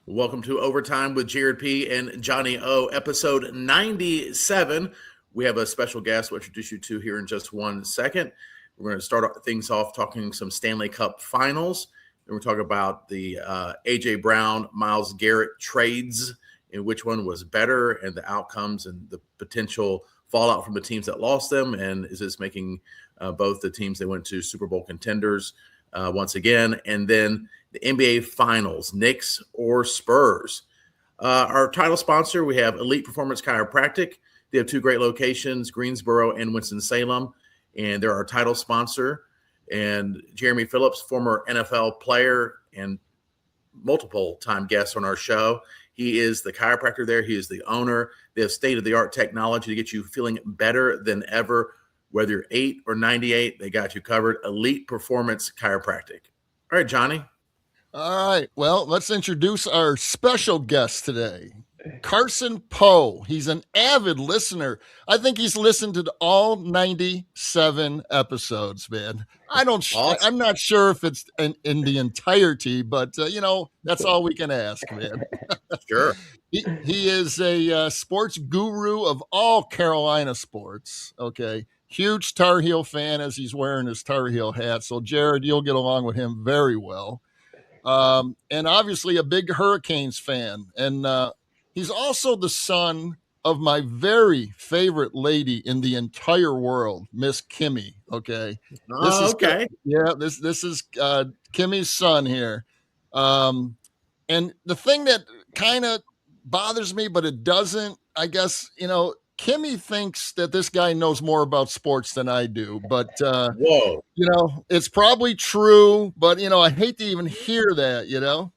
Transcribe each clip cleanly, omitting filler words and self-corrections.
Welcome to Overtime with Jared P. and Johnny O, episode 97. We have a special guest we'll introduce you to here in just 1 second. We're going to start things off talking some Stanley Cup finals. Then we'll talk about the A.J. Brown, Myles Garrett trades and which one was better and the outcomes and the potential fallout from the teams that lost them. And is this making both the teams that went to Super Bowl contenders once again? And then the NBA Finals, Knicks or Spurs. Our title sponsor, we have Elite Performance Chiropractic. They have two great locations, Greensboro and Winston-Salem, and they're our title sponsor. And Jeremy Phillips, former NFL player and multiple-time guest on our show. He is the chiropractor there. He is the owner. They have state-of-the-art technology to get you feeling better than ever. Whether you're 8 or 98, they got you covered. Elite Performance Chiropractic. All right, Johnny. All right. Well, let's introduce our special guest today, Carson Poe. He's an avid listener. I think he's listened to all 97 episodes, man. I'm not sure if it's in the entirety, but that's all we can ask, man. Sure. He is a sports guru of all Carolina sports. Okay. Huge Tar Heel fan, as he's wearing his Tar Heel hat. So, Jared, you'll get along with him very well. And obviously a big Hurricanes fan. And he's also the son of my very favorite lady in the entire world, Miss Kimmy. Okay. Okay. This is Kimmy's son here. And the thing that kind of bothers me, but it doesn't, I guess, Kimmy thinks that this guy knows more about sports than I do, but whoa, it's probably true, but I hate to even hear that,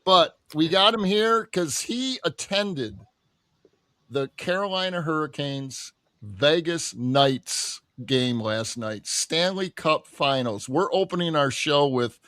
But we got him here because he attended the Carolina Hurricanes Vegas Knights game last night, Stanley Cup Finals. We're opening our show with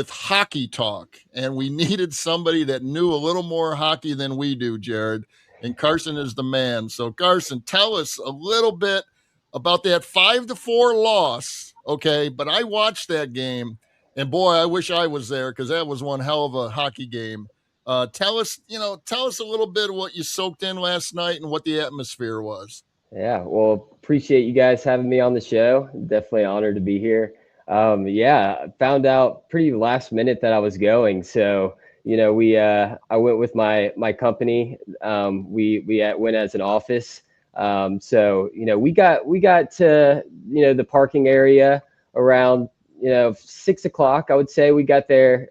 hockey talk, and we needed somebody that knew a little more hockey than we do, Jared. And Carson is the man. So, Carson, tell us a little bit about that 5-4 loss. Okay, but I watched that game, and boy, I wish I was there because that was one hell of a hockey game. Tell us a little bit of what you soaked in last night and what the atmosphere was. Yeah, well, appreciate you guys having me on the show. Definitely honored to be here. I found out pretty last minute that I was going, so. I went with my company. We went as an office. We got to, the parking area around, 6 o'clock, I would say. We got there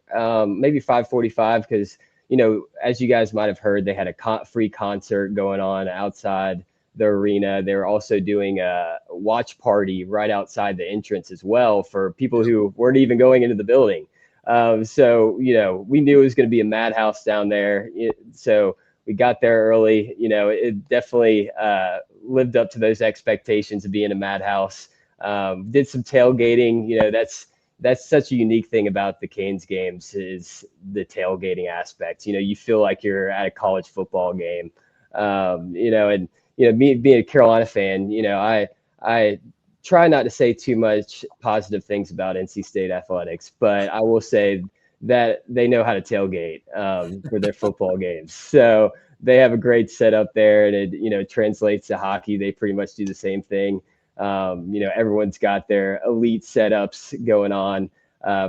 maybe 5:45 because, as you guys might have heard, they had a free concert going on outside the arena. They were also doing a watch party right outside the entrance as well for people who weren't even going into the building. We knew it was going to be a madhouse down there. So we got there early. It definitely lived up to those expectations of being a madhouse. Did some tailgating. That's such a unique thing about the Canes games is the tailgating aspect. You feel like you're at a college football game. Me being a Carolina fan, I try not to say too much positive things about NC State athletics, but I will say that they know how to tailgate for their football games. So they have a great setup there, and it translates to hockey. They pretty much do the same thing. Everyone's got their elite setups going on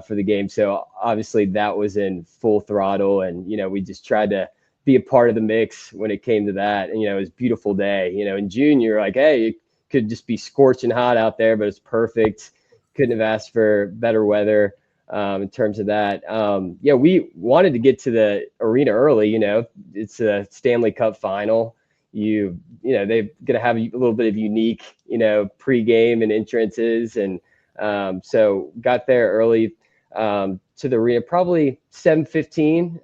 for the game. So obviously that was in full throttle, and we just tried to be a part of the mix when it came to that. And it was a beautiful day. In June, you're like, hey, could just be scorching hot out there, but it's perfect. Couldn't have asked for better weather in terms of that. We wanted to get to the arena early. It's a Stanley Cup final. They're going to have a little bit of unique, pregame and entrances. And so got there early to the arena, probably 7:15.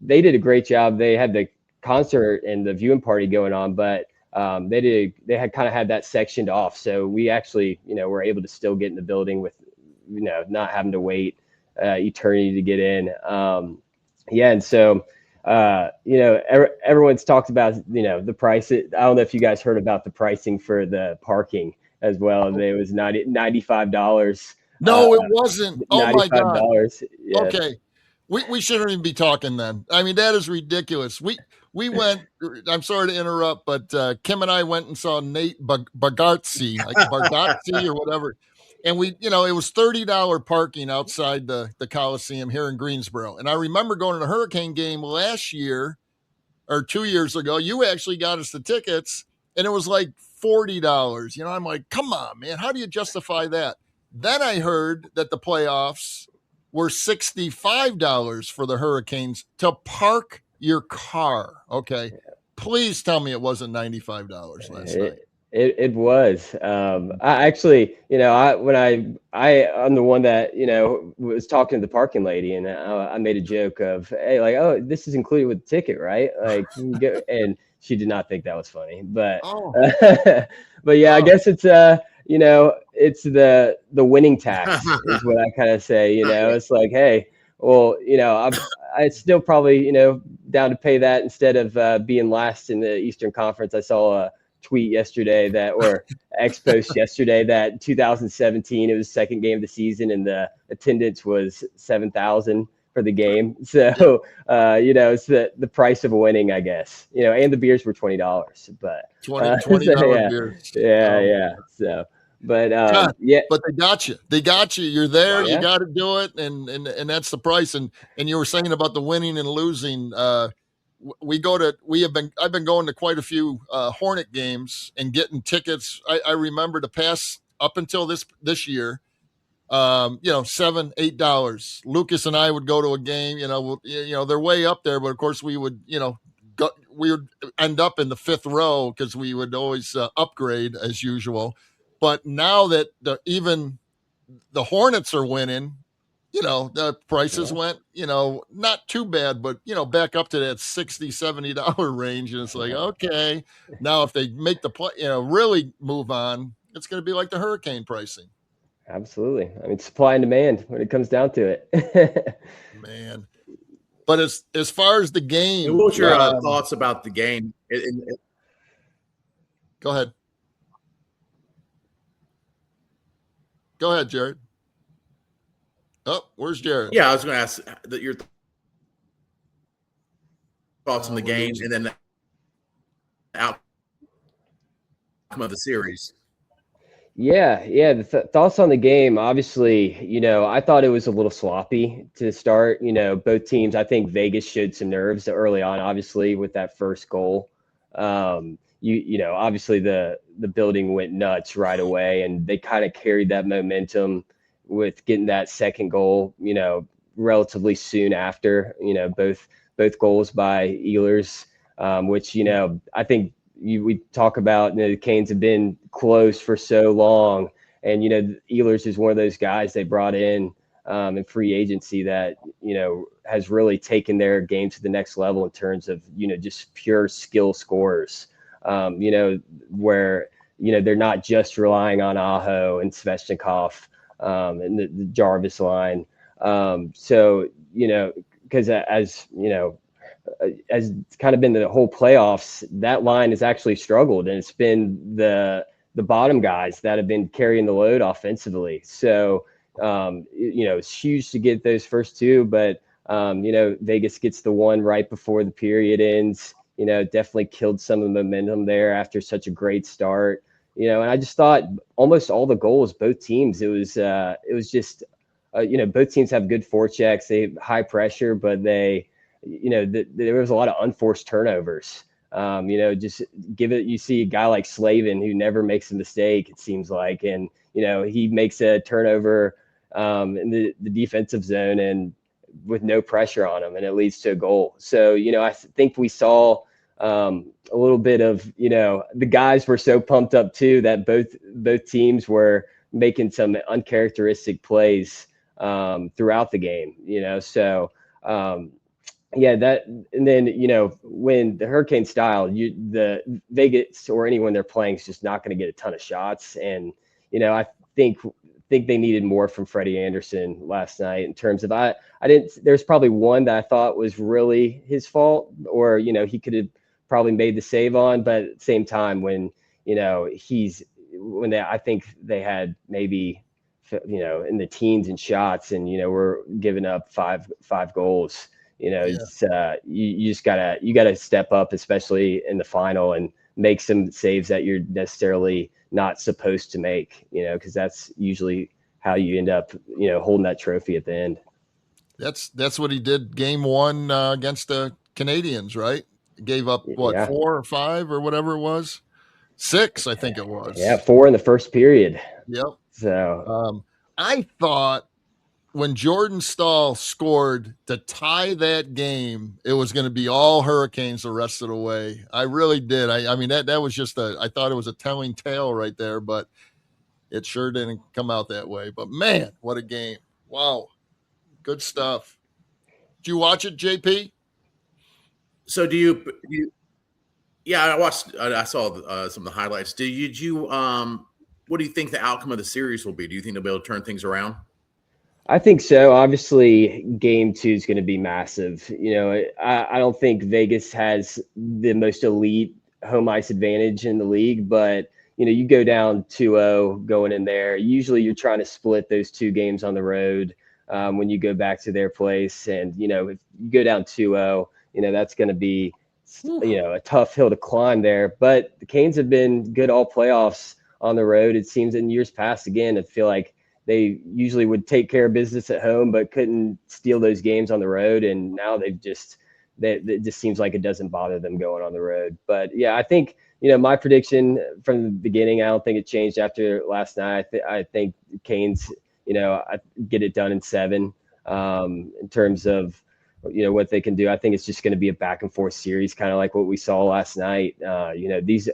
They did a great job. They had the concert and the viewing party going on, but they had kind of had that sectioned off. So we actually, were able to still get in the building with, not having to wait eternity to get in. And so, everyone's talked about, the price. I don't know if you guys heard about the pricing for the parking as well. It was $95 No, it wasn't. Oh my God. $95. Yeah. Okay. We shouldn't even be talking then. I mean, that is ridiculous. We went, I'm sorry to interrupt, but Kim and I went and saw Nate Bargatze, like Bargatze or whatever. And it was $30 parking outside the Coliseum here in Greensboro. And I remember going to the Hurricane game last year or 2 years ago. You actually got us the tickets and it was like $40. I'm like, come on, man. How do you justify that? Then I heard that the playoffs were $65 for the Hurricanes to park your car. Okay. Please tell me it wasn't $95 last night. It was. I actually, I'm the one that, was talking to the parking lady, and I made a joke of, hey, like, oh, this is included with the ticket, right? Like, and she did not think that was funny, but, but yeah, I guess it's, it's the winning tax is what I kind of say, it's like, hey, well, I still probably, down to pay that instead of being last in the Eastern Conference. I saw a tweet yesterday or X post yesterday that 2017, it was the second game of the season and the attendance was 7,000 for the game. So, it's the price of winning, I guess, and the beers were $20, but $20 beers. Yeah. So, but yeah, but they got you. They got you. You're there. You got to do it, and that's the price. And you were saying about the winning and losing. I've been going to quite a few Hornet games and getting tickets. I remember to pass up until this year, $7-8. Lucas and I would go to a game. They're way up there, but of course we would we would end up in the fifth row because we would always upgrade as usual. But now that even the Hornets are winning, the prices went, not too bad, but, back up to that $60-70 range. And it's like, okay, now if they make the play, really move on, it's going to be like the Hurricane pricing. Absolutely. I mean, supply and demand when it comes down to it. Man. But as far as the game. And what was your thoughts about the game? Go ahead. Go ahead, Jared. Oh, where's Jared? Yeah, I was going to ask that your thoughts on the game and then the outcome of the series. Yeah. The thoughts on the game, obviously, I thought it was a little sloppy to start. Both teams, I think Vegas showed some nerves early on, obviously, with that first goal. Obviously the building went nuts right away, and they kind of carried that momentum with getting that second goal, relatively soon after, both goals by Ehlers, which, I think we talk about, the Canes have been close for so long. And, Ehlers is one of those guys they brought in free agency that, has really taken their game to the next level in terms of, just pure skill scorers, where, they're not just relying on Aho and Svechnikov and the Jarvis line. So, because as it's kind of been the whole playoffs, that line has actually struggled, and it's been the bottom guys that have been carrying the load offensively. So, it's huge to get those first two, but, Vegas gets the one right before the period ends, definitely killed some of the momentum there after such a great start. And I just thought almost all the goals, both teams, it was just, both teams have good forechecks. They have high pressure, but they, there was a lot of unforced turnovers. Just you see a guy like Slavin who never makes a mistake, it seems like. And, he makes a turnover in the defensive zone and with no pressure on him, and it leads to a goal. So, I think we saw a little bit of, the guys were so pumped up too that both teams were making some uncharacteristic plays throughout the game, so that, and then, when the Hurricane style, the Vegas or anyone they're playing is just not going to get a ton of shots. And, I think they needed more from Freddie Anderson last night in terms of, there's probably one that I thought was really his fault, or, he could have probably made the save on, but at the same time, when, I think they had maybe in the teens and shots, and we're giving up five goals. It's you just gotta step up, especially in the final, and make some saves that you're necessarily not supposed to make. Because that's usually how you end up holding that trophy at the end. That's what he did game one against the Canadians, right? Gave up what, 4 or 5 or whatever it was, 6, I think it was. Yeah, 4 in the first period. Yep. So I thought when Jordan Stahl scored to tie that game, it was going to be all Hurricanes the rest of the way. I really did. I mean, that was just I thought it was a telling tale right there, but it sure didn't come out that way. But man, what a game. Wow. Good stuff. Did you watch it, JP? So do you yeah, I watched, I saw some of the highlights. What do you think the outcome of the series will be? Do you think they'll be able to turn things around? I think so. Obviously, game 2 is going to be massive. I don't think Vegas has the most elite home ice advantage in the league, but you go down 2-0 going in there. Usually, you're trying to split those 2 games on the road when you go back to their place, and if you go down 2-0, that's going to be a tough hill to climb there. But the Canes have been good all playoffs on the road. It seems in years past, again, I feel like they usually would take care of business at home, but couldn't steal those games on the road. And now it just seems like it doesn't bother them going on the road. But yeah, I think, my prediction from the beginning, I don't think it changed after last night. I think Canes, I get it done in 7 in terms of, what they can do. I think it's just going to be a back and forth series, kind of like what we saw last night. These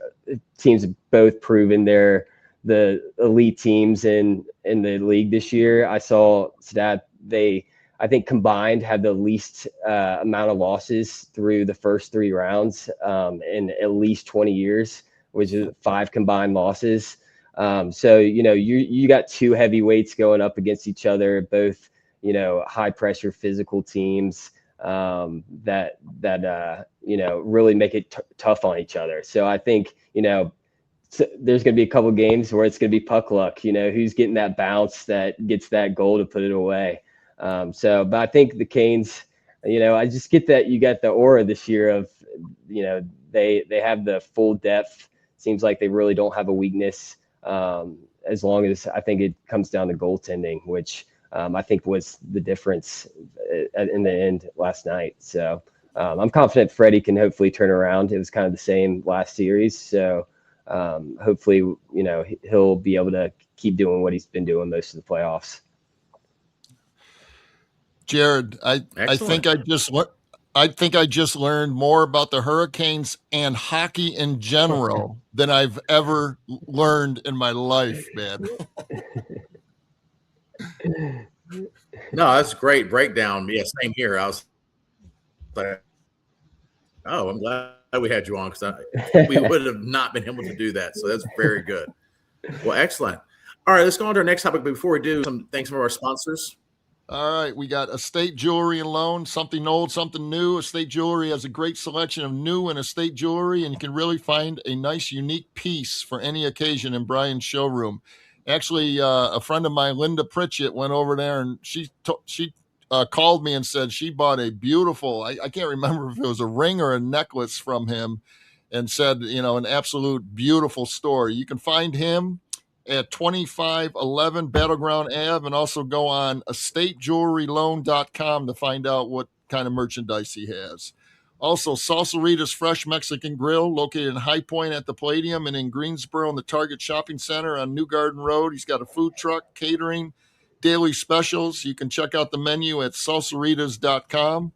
teams have both proven they're the elite teams in the league this year. I saw stat I think combined had the least amount of losses through the first 3 rounds in at least 20 years, which is 5 combined losses. So you got 2 heavyweights going up against each other, both high pressure physical teams that really make it tough on each other. So I think there's going to be a couple of games where it's going to be puck luck, who's getting that bounce that gets that goal to put it away. But I think the Canes, I just get that you got the aura this year of, they have the full depth. Seems like they really don't have a weakness, as long as I think it comes down to goaltending, which I think was the difference in the end last night. So I'm confident Freddie can hopefully turn around. It was kind of the same last series. So hopefully, he'll be able to keep doing what he's been doing most of the playoffs. Jared, I think I just learned more about the Hurricanes and hockey in general than I've ever learned in my life, man. No, that's a great breakdown. Yeah, same here. I was like, oh, I'm glad we had you on, because we would have not been able to do that. So that's very good. Well, excellent. All right, let's go on to our next topic. Before we do, thanks to our sponsors. All right, we got Estate Jewelry and Loan, something old, something new. Estate Jewelry has a great selection of new and estate jewelry, and you can really find a nice, unique piece for any occasion in Brian's showroom. Actually, a friend of mine, Linda Pritchett, went over there, and she called me and said she bought a beautiful, I can't remember if it was a ring or a necklace from him, and said, an absolute beautiful store. You can find him at 2511 Battleground Ave, and also go on estatejewelryloan.com to find out what kind of merchandise he has. Also, Salsarita's Fresh Mexican Grill, located in High Point at the Palladium, and in Greensboro in the Target Shopping Center on New Garden Road. He's got a food truck, catering, daily specials. You can check out the menu at salsaritas.com.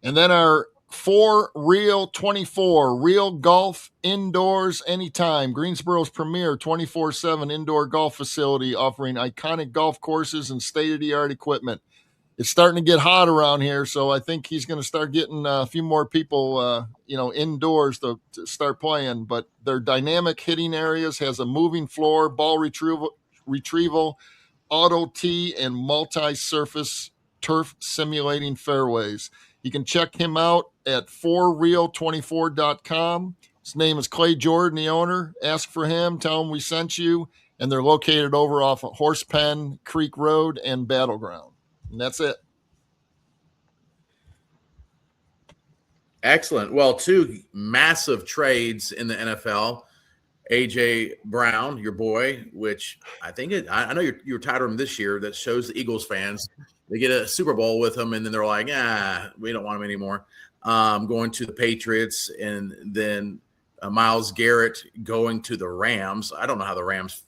And then our 4 Real 24, real golf indoors anytime. Greensboro's premier 24/7 indoor golf facility, offering iconic golf courses and state-of-the-art equipment. It's starting to get hot around here, so I think he's going to start getting a few more people, indoors to start playing. But their dynamic hitting areas has a moving floor, ball retrieval, auto tee, and multi-surface turf simulating fairways. You can check him out at 4real24.com. His name is Clay Jordan, the owner. Ask for him. Tell him we sent you. and they're located over off of Horsepen Creek Road and Battleground. And that's it. Excellent. Well, two massive trades in the NFL. AJ Brown, your boy, which I think I know you're tired of him this year. That shows the Eagles fans they get a Super Bowl with him, and then they're like, we don't want him anymore. Going to the Patriots, and then Myles Garrett going to the Rams. I don't know how the Rams.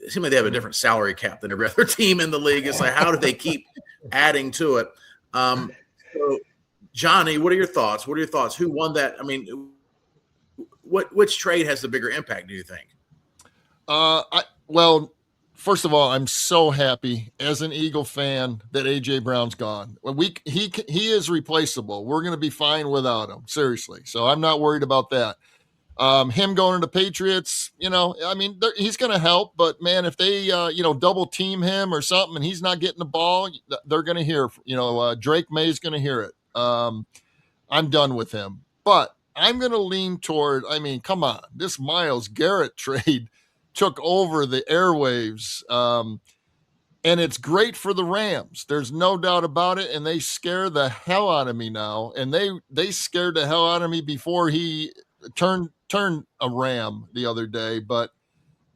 It seems like they have a different salary cap than every other team in the league. It's like, how do they keep adding to it? So, Johnny, what are your thoughts? Who won that? I mean, which trade has the bigger impact, do you think? Well, first of all, I'm so happy as an Eagle fan that AJ Brown's gone. He is replaceable. We're going to be fine without him, seriously. So I'm not worried about that. Him going to the Patriots, I mean, he's going to help, but man, if they, double team him or something and he's not getting the ball, they're going to hear, Drake May's going to hear it. I'm done with him, but I'm going to lean toward, come on, this Myles Garrett trade took over the airwaves. And it's great for the Rams. There's no doubt about it. And they scare the hell out of me now. And they scared the hell out of me before he turned a Ram the other day. But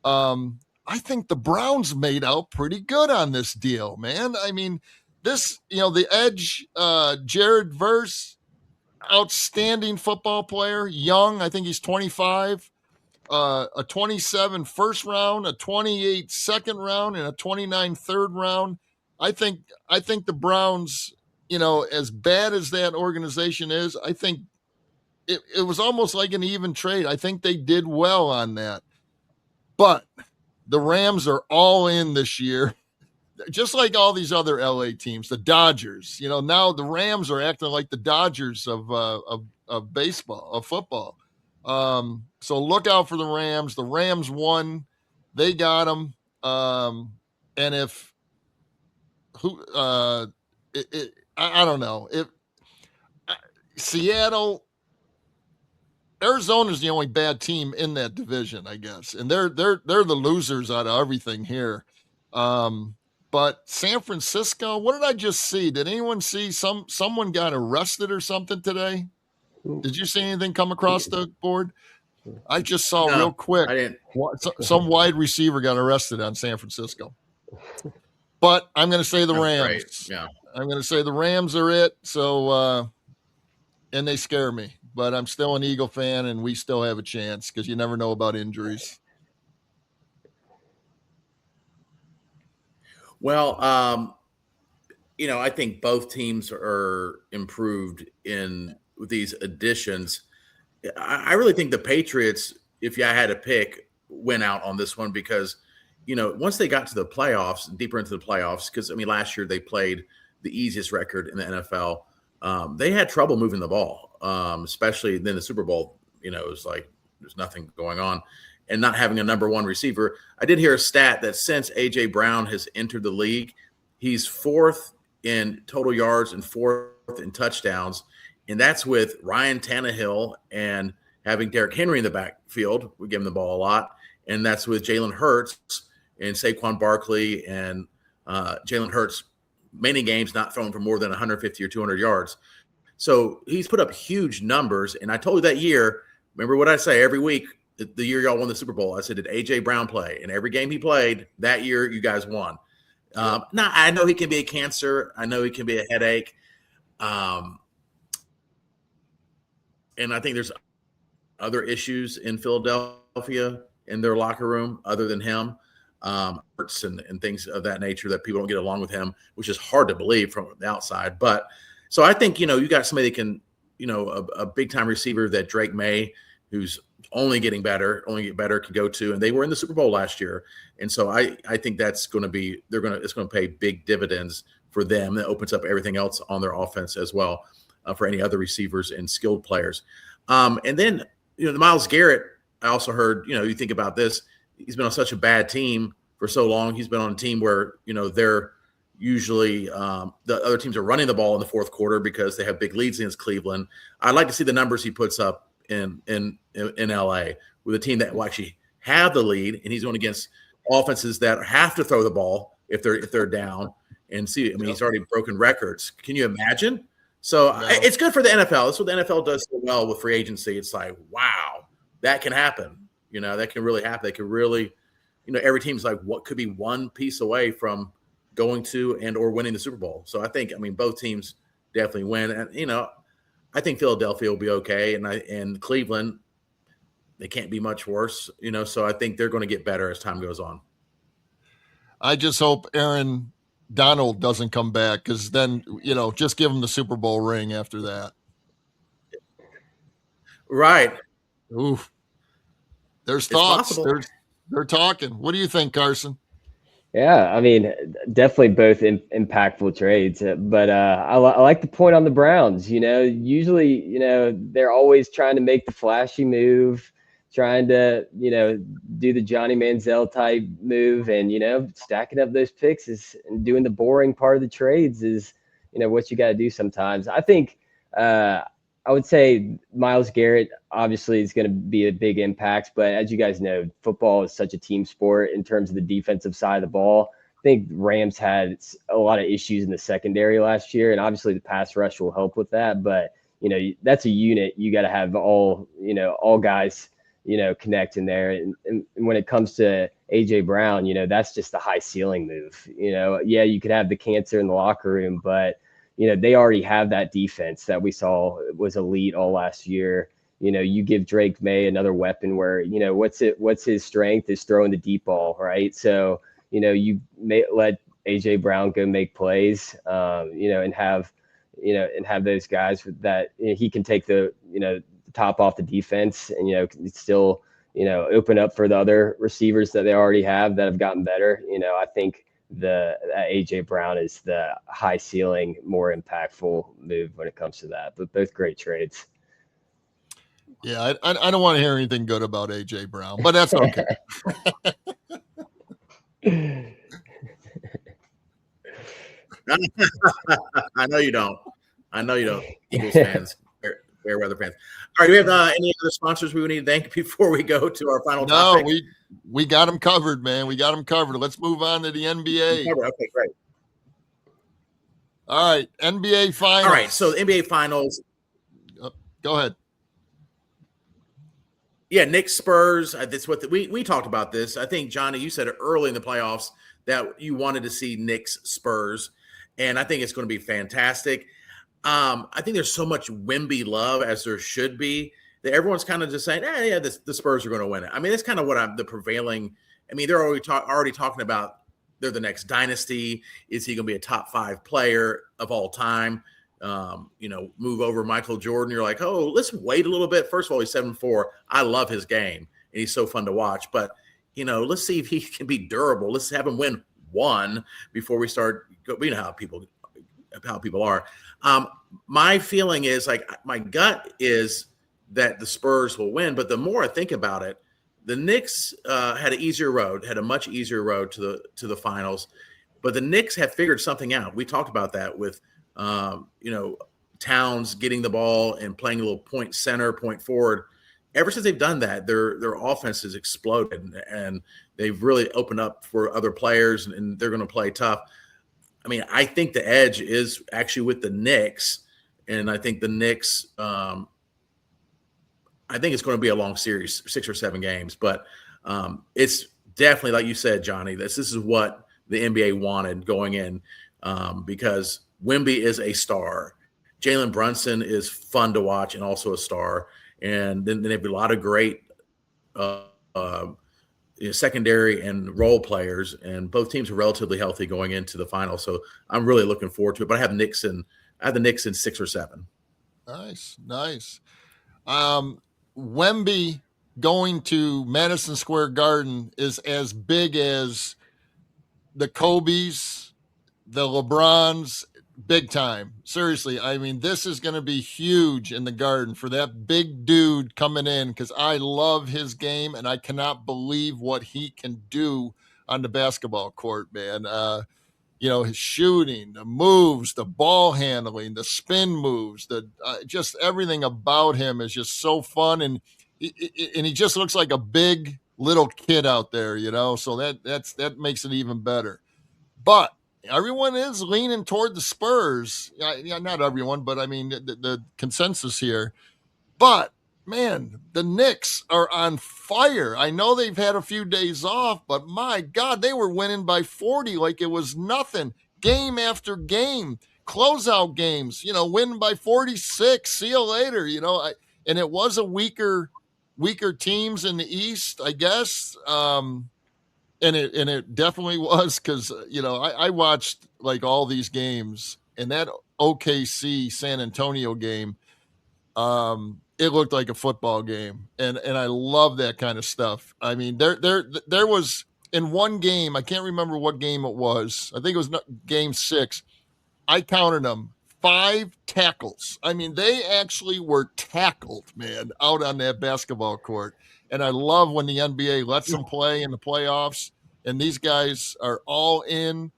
I think the Browns made out pretty good on this deal, man. I mean, this, the edge, Jared Verse, outstanding football player, young. I think he's 25, a 27 first round, a 28 second round, and a 29 third round. I think the Browns, as bad as that organization is, I think it was almost like an even trade. I think they did well on that. But the Rams are all in this year, just like all these other LA teams, the Dodgers. Now the Rams are acting like the Dodgers of baseball, of football. So look out for the Rams. The Rams won. They got them. And if I don't know if Seattle, Arizona's the only bad team in that division, I guess. And they're the losers out of everything here. But San Francisco, what did I just see? Did anyone see someone got arrested or something today? Did you see anything come across the board? I just saw real quick. I didn't. Some wide receiver got arrested on San Francisco. But I'm going to say the Rams. Right. Yeah. I'm going to say the Rams are it. So, and they scare me. But I'm still an Eagle fan, and we still have a chance because you never know about injuries. Well, I think both teams are improved with these additions. I really think the Patriots, if I had to pick, went out on this one because, once they got to the playoffs, deeper into the playoffs, because, last year they played the easiest record in the NFL. They had trouble moving the ball, especially then the Super Bowl, it was like there's nothing going on. And not having a number one receiver. I did hear a stat that since A.J. Brown has entered the league, he's fourth in total yards and fourth in touchdowns. And that's with Ryan Tannehill and having Derrick Henry in the backfield. We give him the ball a lot. And that's with Jalen Hurts and Saquon Barkley and Jalen Hurts, many games not thrown for more than 150 or 200 yards. So he's put up huge numbers. And I told you that year, remember what I say every week, the year y'all won the Super Bowl, I said, did A.J. Brown play? And every game he played that year, you guys won. Now, I know he can be a cancer. I know he can be a headache. And I think there's other issues in Philadelphia in their locker room other than him, hurts and things of that nature that people don't get along with him, which is hard to believe from the outside. But so I think, you got somebody that can, a big-time receiver that Drake May, who's only get better, can go to. And they were in the Super Bowl last year. And so I think that's going to be, it's going to pay big dividends for them. That opens up everything else on their offense as well for any other receivers and skilled players. And then, the Myles Garrett, I also heard, you think about this, he's been on such a bad team for so long. He's been on a team where, they're usually the other teams are running the ball in the fourth quarter because they have big leads against Cleveland. I'd like to see the numbers he puts up in LA with a team that will actually have the lead, and he's going against offenses that have to throw the ball if they're down. And see, I mean, he's already broken records. Can you imagine? So it's good for the NFL. That's what the NFL does so well with free agency. It's like, wow, that can happen. That can really happen. They can really, every team's like, what could be one piece away from going to and or winning the Super Bowl. So I think, both teams definitely win. And, I think Philadelphia will be okay. And Cleveland, they can't be much worse, so I think they're going to get better as time goes on. I just hope Aaron Donald doesn't come back, because then, just give him the Super Bowl ring after that. Right. Oof. There's thoughts. They're talking. What do you think, Carson? Yeah, definitely both impactful trades. But I like the point on the Browns. Usually, they're always trying to make the flashy move, trying to, do the Johnny Manziel type move, and, stacking up those picks and doing the boring part of the trades is, what you got to do sometimes. I think I would say Myles Garrett obviously is going to be a big impact, but as you guys know, football is such a team sport in terms of the defensive side of the ball. I think Rams had a lot of issues in the secondary last year, and obviously the pass rush will help with that. But, that's a unit. You got to have all guys, connect in there. And when it comes to A.J. Brown, that's just a high ceiling move. Yeah, you could have the cancer in the locker room, but they already have that defense that we saw was elite all last year. You give Drake May another weapon where, what's his strength is throwing the deep ball, right? So, you may let A.J. Brown go make plays, and have those guys that he can take the top off the defense and, still, open up for the other receivers that they already have that have gotten better. I think the A.J. Brown is the high ceiling, more impactful move when it comes to that, but both great trades. Yeah, I don't want to hear anything good about A.J. Brown, but that's okay. I know you don't. Eagles fans, fair weather fans. All right, do we have any other sponsors we need to thank before we go to our final topic? No, we got them covered, man. We got them covered. Let's move on to the NBA. Okay, great. All right, NBA Finals. All right, so the NBA Finals. Go ahead. Yeah, Knicks Spurs. That's what we talked about this. I think, Johnny, you said it early in the playoffs that you wanted to see Knicks Spurs, and I think it's going to be fantastic. I think there's so much Wemby love, as there should be, that everyone's kind of just saying, the Spurs are going to win it. That's kind of what the prevailing. They're already talking about they're the next dynasty. Is he going to be a top 5 player of all time? Move over Michael Jordan. You're like, oh, let's wait a little bit. First of all, he's 7'4". I love his game, and he's so fun to watch. But, let's see if he can be durable. Let's have him win one before we start. We know how people are. My feeling is, my gut is that the Spurs will win. But the more I think about it, the Knicks had a much easier road to the finals. But the Knicks have figured something out. We talked about that with Towns getting the ball and playing a little point center, point forward. Ever since they've done that, their offense has exploded, and they've really opened up for other players, and they're going to play tough. I think the edge is actually with the Knicks, and I think the Knicks. I think it's going to be a long series, 6 or 7 games, but it's definitely, like you said, Johnny. This is what the NBA wanted going in, because Wemby is a star. Jalen Brunson is fun to watch and also a star. And then they have a lot of great secondary and role players, and both teams are relatively healthy going into the final. So I'm really looking forward to it. But I have the Knicks in 6 or 7. Nice. Wemby going to Madison Square Garden is as big as the Kobe's, the LeBrons, big time. Seriously, this is going to be huge in the Garden for that big dude coming in, because I love his game, and I cannot believe what he can do on the basketball court, man. His shooting, the moves, the ball handling, the spin moves, just everything about him is just so fun, and he just looks like a big little kid out there, so that makes it even better. But everyone is leaning toward the Spurs. Yeah, not everyone, but I mean the consensus here. But man, the Knicks are on fire. I know they've had a few days off, but my God, they were winning by 40 like it was nothing. Game after game, closeout games, winning by 46. See you later, and it was a weaker teams in the East, I guess. And it definitely was because I watched like all these games, and that OKC San Antonio game, it looked like a football game, and I love that kind of stuff. I mean, there was in one game, I can't remember what game it was. I think it was game 6. I counted them 5 tackles. I mean, they actually were tackled, man, out on that basketball court. And I love when the NBA lets them play in the playoffs, and these guys are all in.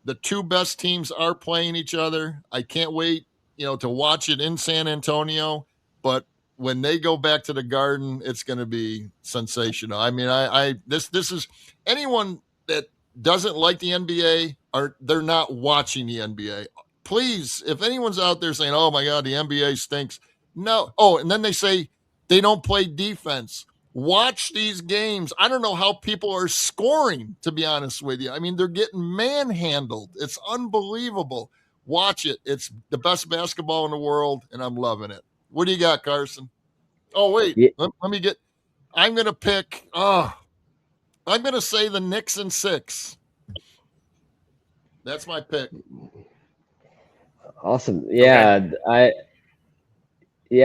The 2 best teams are playing each other. I can't wait, to watch it in San Antonio. But when they go back to the Garden, it's going to be sensational. I mean, this is anyone that doesn't like the NBA, they're not watching the NBA. Please, if anyone's out there saying, "Oh my God, the NBA stinks," no. Oh, and then they say they don't play defense. Watch these games. I don't know how people are scoring, to be honest with you. I mean, they're getting manhandled. It's unbelievable. Watch it. It's the best basketball in the world, and I'm loving it. What do you got, Carson? Oh, wait. Yeah. Let me get – I'm going to pick I'm going to say the Knicks in 6. That's my pick. Awesome. Yeah, okay.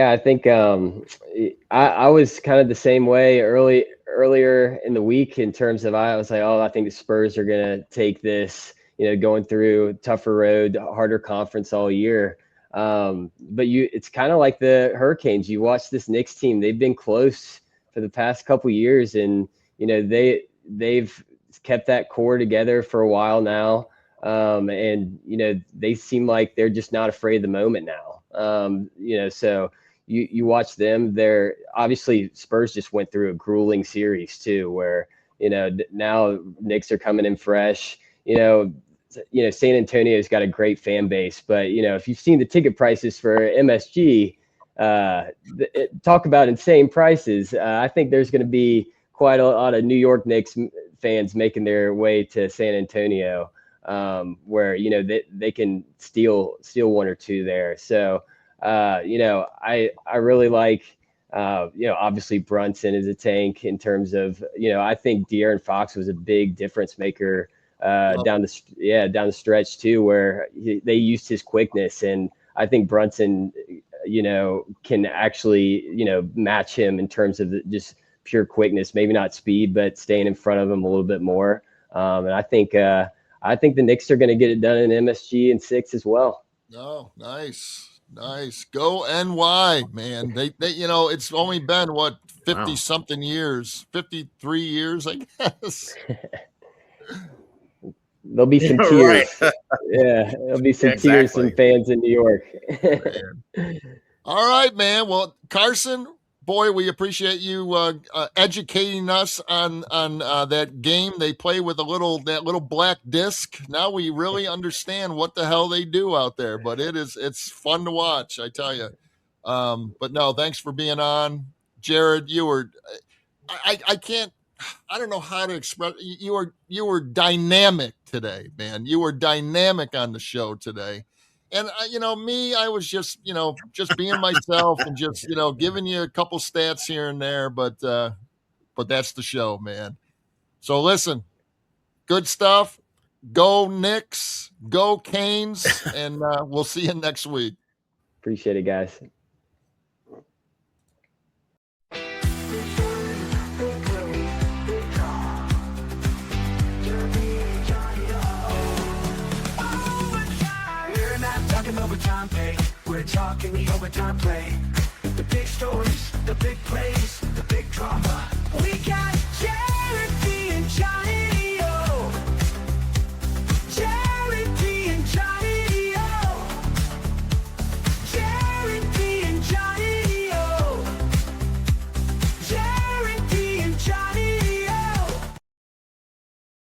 I think I was kind of the same way earlier in the week in terms of I was like, I think the Spurs are going to take this, going through tougher road, harder conference all year. But it's kind of like the Hurricanes. You watch this Knicks team; they've been close for the past couple years, and they've kept that core together for a while now. And they seem like they're just not afraid of the moment now. So you watch them. They're obviously Spurs just went through a grueling series too, where now Knicks are coming in fresh. San Antonio's got a great fan base, but if you've seen the ticket prices for MSG, talk about insane prices. I think there's going to be quite a lot of New York Knicks fans making their way to San Antonio, where they can steal 1 or 2 there. So I really like obviously Brunson is a tank in terms of I think De'Aaron Fox was a big difference maker down the stretch too, where they used his quickness, and I think Brunson can actually match him in terms of just pure quickness, maybe not speed, but staying in front of him a little bit more. And I think the Knicks are going to get it done in MSG in 6 as well. Oh, nice. Go NY, man. They it's only been 50 something years, 53 years, I guess. There'll be some tears. Right. Yeah, there'll be some tears from fans in New York. All right, man. Well, Carson, boy, we appreciate you educating us on that game. They play with that little black disc. Now we really understand what the hell they do out there. But it's fun to watch, I tell you. But no, thanks for being on, Jared. You were, I can't. I don't know how to express. You were dynamic today, man. You were dynamic on the show today. And me, I was just being myself and just, giving you a couple stats here and there, but that's the show, man. So listen, good stuff. Go Knicks, go Canes, and we'll see you next week. Appreciate it, guys. Overtime pay. We're talking the overtime play. The big stories, the big plays, the big drama.